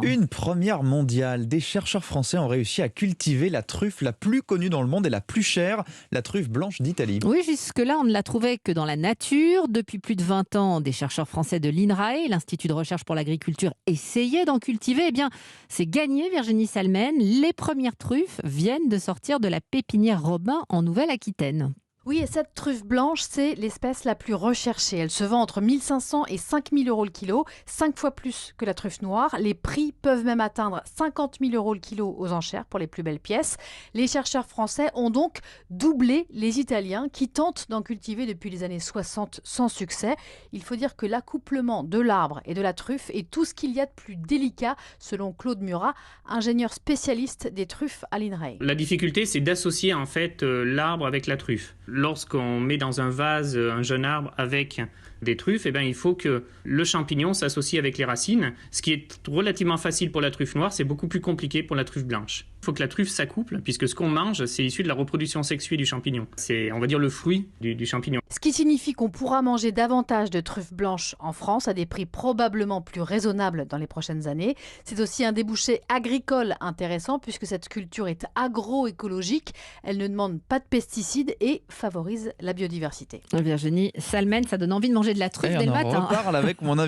Une première mondiale. Des chercheurs français ont réussi à cultiver la truffe la plus connue dans le monde et la plus chère, la truffe blanche d'Italie. Oui, jusque-là, on ne la trouvait que dans la nature. Depuis plus de 20 ans, des chercheurs français de l'INRAE, l'Institut de recherche pour l'agriculture, essayaient d'en cultiver. Eh bien, c'est gagné, Virginie Salmen. Les premières truffes viennent de sortir de la pépinière Robin en Nouvelle-Aquitaine. Oui, et cette truffe blanche, c'est l'espèce la plus recherchée. Elle se vend entre 1500 et 5000 euros le kilo, 5 fois plus que la truffe noire. Les prix peuvent même atteindre 50 000 euros le kilo aux enchères pour les plus belles pièces. Les chercheurs français ont donc doublé les Italiens qui tentent d'en cultiver depuis les années 60 sans succès. Il faut dire que l'accouplement de l'arbre et de la truffe est tout ce qu'il y a de plus délicat, selon Claude Murat, ingénieur spécialiste des truffes à l'INRAE. La difficulté, c'est d'associer en fait l'arbre avec la truffe. Lorsqu'on met dans un vase un jeune arbre avec des truffes, il faut que le champignon s'associe avec les racines. Ce qui est relativement facile pour la truffe noire, c'est beaucoup plus compliqué pour la truffe blanche. Il faut que la truffe s'accouple, puisque ce qu'on mange, c'est issu de la reproduction sexuée du champignon. C'est, on va dire, le fruit du champignon. Ce qui signifie qu'on pourra manger davantage de truffes blanches en France à des prix probablement plus raisonnables dans les prochaines années. C'est aussi un débouché agricole intéressant puisque cette culture est agroécologique. Elle ne demande pas de pesticides et favorise la biodiversité. Virginie Salmen, ça donne envie de manger de la truffe Et dès le on en matin. reparle avec mon invité.